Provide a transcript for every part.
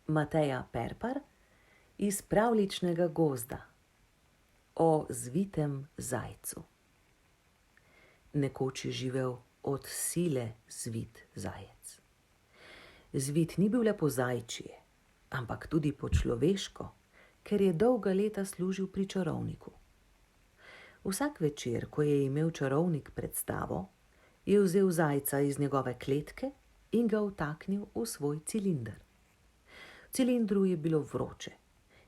Mateja Perpar iz Pravljičnega gozda o zvitem zajcu. Nekoč je živel od sile zvit zajec. Zvit ni bil le po zajčje, ampak tudi po človeško, ker je dolga leta služil pri čarovniku. Vsak večer, ko je imel čarovnik predstavo, je vzel zajca iz njegove kletke in ga vtaknil v svoj cilinder. V cilindru je bilo vroče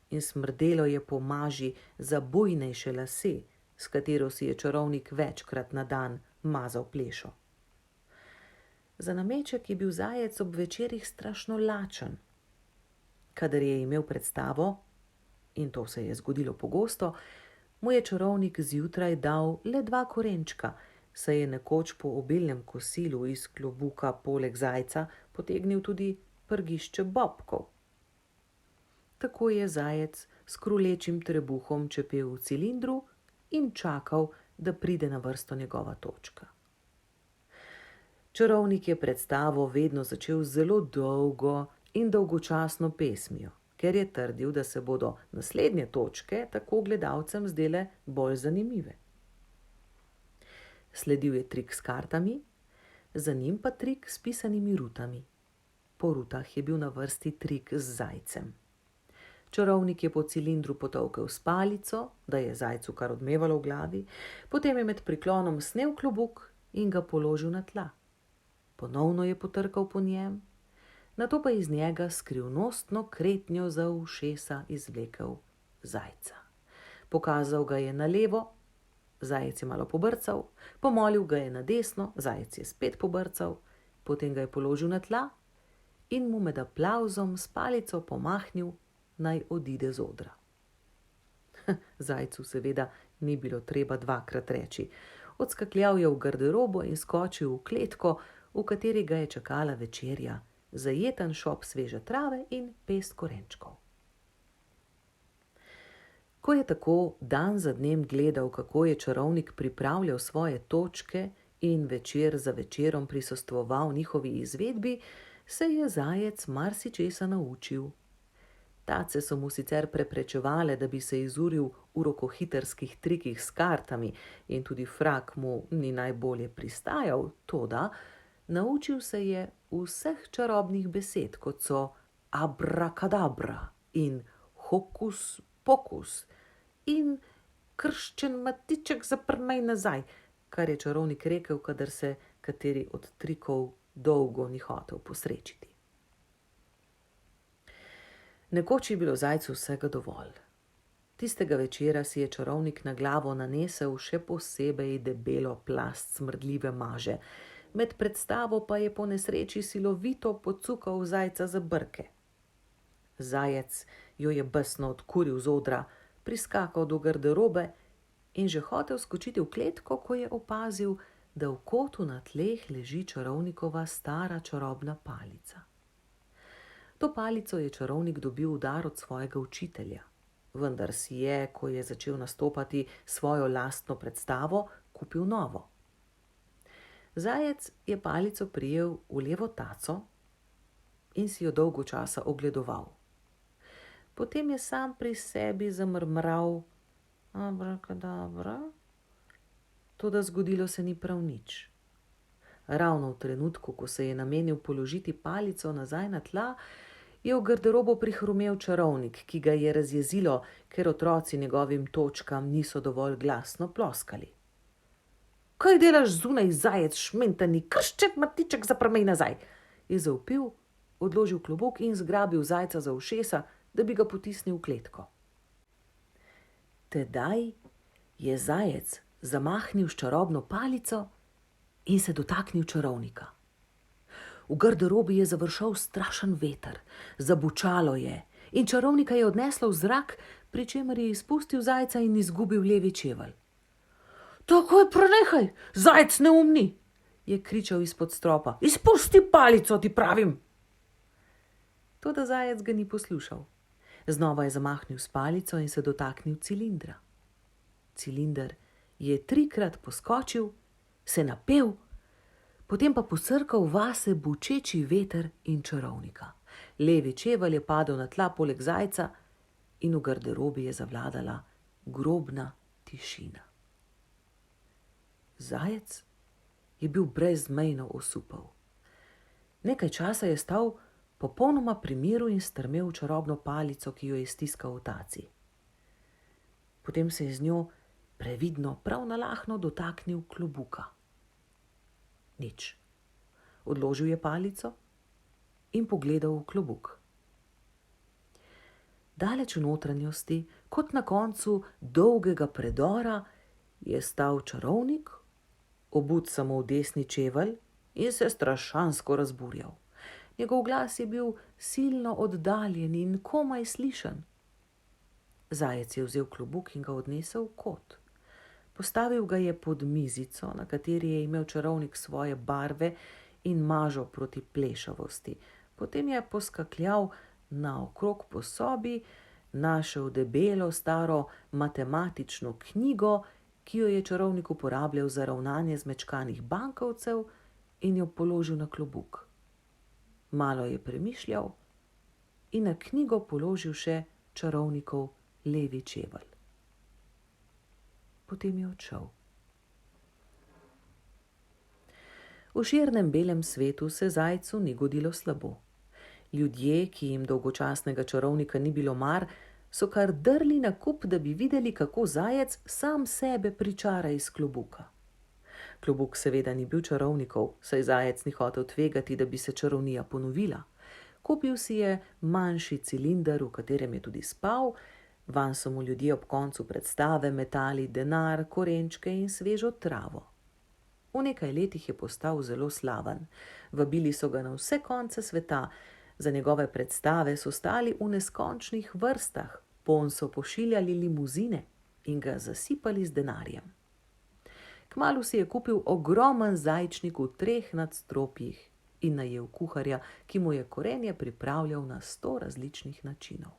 in smrdelo je po maži za bujnejše lase, s katero si je čarovnik večkrat na dan mazal plešo. Za nameček je bil zajec ob večerih strašno lačen. Kadar je imel predstavo, in to se je zgodilo pogosto, mu je čarovnik zjutraj dal le 2 korenčka, saj je nekoč po obilnem kosilu iz klobuka poleg zajca potegnil tudi prgišče bobkov. Tako je zajec s krulečim trebuhom čepel v cilindru in čakal, da pride na vrsto njegova točka. Čarovnik je predstavo vedno začel zelo dolgo in dolgočasno pesmijo, ker je trdil, da se bodo naslednje točke tako gledalcem zdele bolj zanimive. Sledil je trik s kartami, za njim pa trik s pisanimi rutami. Po rutah je bil na vrsti trik z zajcem. Čarovnik je po cilindru potolkel s palico, da je zajcu kar odmevalo v glavi, potem je med priklonom snel klobuk in ga položil na tla. Ponovno je potrkal po njem, nato pa iz njega skrivnostno kretnjo za ušesa izvlekel zajca. Pokazal ga je na levo, zajec je malo pobrcal, pomolil ga je na desno, zajec je spet pobrcal, potem ga je položil na tla in mu med aplavzom s palico pomahnil, naj odide z odra. Zajcu seveda ni bilo treba 2-krat reči. Odskakljal je v garderobo in skočil v kletko, v kateri ga je čakala večerja, zajeten šop sveže trave in pest korenčkov. Ko je tako dan za dnem gledal, kako je čarovnik pripravljal svoje točke in večer za večerom prisostvoval njihovi izvedbi, se je zajec marsičesa naučil. Tace so mu sicer preprečevale, da bi se izuril v rokohitrskih trikih s kartami in tudi frak mu ni najbolje pristajal, toda naučil se je vseh čarobnih besed, kot so abrakadabra in hokus pokus in krščen matiček zaprmej nazaj, kar je čarovnik rekel, kadar se kateri od trikov dolgo ni hotel posrečiti. Nekoč je bilo zajcu vsega dovolj. Tistega večera si je čarovnik na glavo nanesel še posebej debelo plast smrdljive maže, med predstavo pa je po nesreči silovito pocukal zajca za brke. Zajec jo je besno odkuril z odra, priskakal do garderobe in že hotel skočiti v kletko, ko je opazil, da v kotu na tleh leži čarovnikova stara čarobna palica. To palico je čarovnik dobil v dar od svojega učitelja, vendar si je, ko je začel nastopati svojo lastno predstavo, kupil novo. Zajec je palico prijel v levo taco in si jo dolgo časa ogledoval. Potem je sam pri sebi zamrmral abrakadabra, toda zgodilo se ni prav nič. Ravno v trenutku, ko se je namenil položiti palico nazaj na tla, je v garderobo prihrumel čarovnik, ki ga je razjezilo, ker otroci njegovim točkam niso dovolj glasno ploskali. Kaj delaš zunaj, zajec šmentani, kršček matiček zaprmej nazaj, je zavpil, odložil klobuk in zgrabil zajca za ušesa, da bi ga potisnil v kletko. Tedaj je zajec zamahnil s čarobno palico in se dotaknil čarovnika. V garderobi je završal strašen veter, zabučalo je in čarovnika je odneslo v zrak, pri čemer je izpustil zajca in izgubil levi čevelj. Takoj prenehaj, zajec neumni, je kričal izpod stropa. Izpusti palico, ti pravim. Toda zajec ga ni poslušal. Znova je zamahnil s palico in se dotaknil cilindra. Cilinder je 3-krat poskočil, se napel, potem pa posrkal vase bučeči veter in čarovnika. Levi čevelj je padel na tla poleg zajca in v garderobi je zavladala grobna tišina. Zajec je bil brezmejno osupal. Nekaj časa je stal popolnoma pri miru in strmel v čarobno palico, ki jo je stiskal v taci. Potem se je z njo previdno, prav nalahno dotaknil klobuka. Nič. Odložil je palico in pogledal v klobuk. Daleč v notranjosti, kot na koncu dolgega predora, je stal čarovnik, obut samo v desni čevelj in se strašansko razburjal. Njegov glas je bil silno oddaljen in komaj slišen. Zajec je vzel klobuk in ga odnesel v kot. Postavil ga je pod mizico, na kateri je imel čarovnik svoje barve in mažo proti plešavosti. Potem je poskakljal naokrog po sobi, našel debelo staro matematično knjigo, ki jo je čarovnik uporabljal za ravnanje zmečkanih bankovcev, in jo položil na klobuk. Malo je premišljal in na knjigo položil še čarovnikov levi čevelj. Potem je odšel. V širnem belem svetu se zajcu ni godilo slabo. Ljudje, ki jim dolgočasnega čarovnika ni bilo mar, so kar drli na kup, da bi videli, kako zajec sam sebe pričara iz klobuka. Klobuk seveda ni bil čarovnikov, saj zajec ni hotel tvegati, da bi se čarovnija ponovila. Kupil si je manjši cilinder, v katerem je tudi spal, vanj so mu ljudje ob koncu predstave metali denar, korenčke in svežo travo. V nekaj letih je postal zelo slaven. Vabili so ga na vse konce sveta, za njegove predstave so stali v neskončnih vrstah, ponj so pošiljali limuzine in ga zasipali z denarjem. Kmalu si je kupil ogromen zajčnik v 3 nadstropjih in najel kuharja, ki mu je korenje pripravljal na 100 različnih načinov.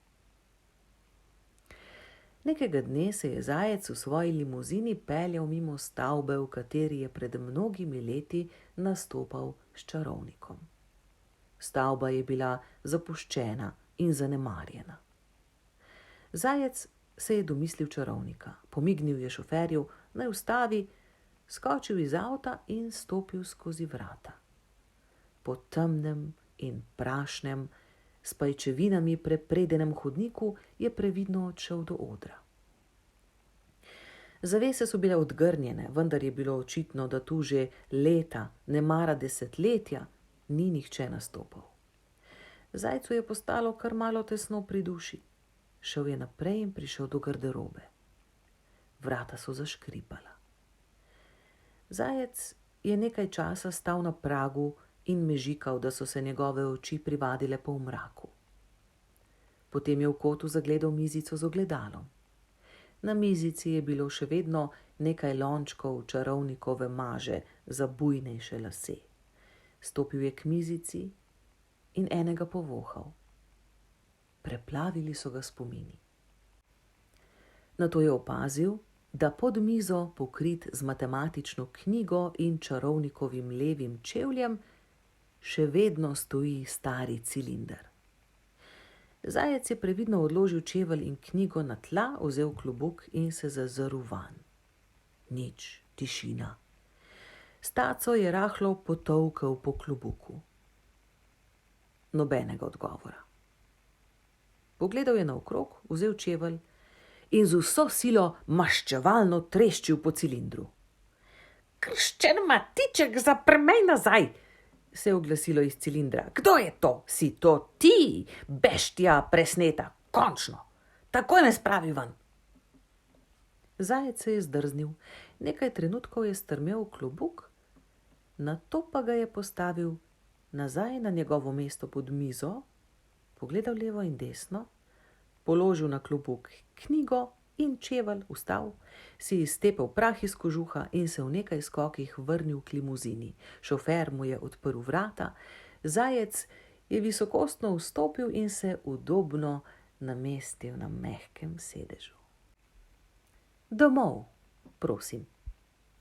Nekega dne se je zajec v svoji limuzini peljal mimo stavbe, v kateri je pred mnogimi leti nastopal s čarovnikom. Stavba je bila zapuščena in zanemarjena. Zajec se je domislil čarovnika, pomignil je šoferju, naj ustavi, skočil iz avta in stopil skozi vrata. Po temnem in prašnem, s pajčevinami prepredenem hodniku je previdno odšel do odra. Zavese so bile odgrnjene, vendar je bilo očitno, da tu že leta, nemara desetletja, ni nihče nastopal. Zajcu je postalo kar malo tesno pri duši. Šel je naprej in prišel do garderobe. Vrata so zaškripala. Zajec je nekaj časa stal na pragu in mežikal, da so se njegove oči privadile po mraku. Potem je v kotu zagledal mizico z ogledalom. Na mizici je bilo še vedno nekaj lončkov čarovnikove maže za bujnejše lase. Stopil je k mizici in enega povohal. Preplavili so ga spomini. Nato je opazil, da pod mizo, pokrit z matematično knjigo in čarovnikovim levim čevljem, še vedno stoji stari cilinder. Zajec je previdno odložil čevelj in knjigo na tla, vzel klobuk in se zazrl vanj. Nič, tišina. S taco je rahlo potolkel po klobuku. Nobenega odgovora. Pogledal je naokrog, vzel čevelj in z vso silo maščevalno treščil po cilindru. Krščen Matiček, zaprmej nazaj, se je oglasilo iz cilindra. Kdo je to? Si to ti, beštija presneta? Končno! Takoj me spravi ven! Zajec se je zdrznil. Nekaj trenutkov je strmel v klobuk, nato pa ga je postavil nazaj na njegovo mesto pod mizo, pogledal levo in desno, položil na klobuk knjigo in čevelj, vstal, si iztepel prah iz kožuha in se v nekaj skokih vrnil k limuzini. Šofer mu je odprl vrata, Zajec je visokostno vstopil in se udobno namestil na mehkem sedežu. Domov, prosim.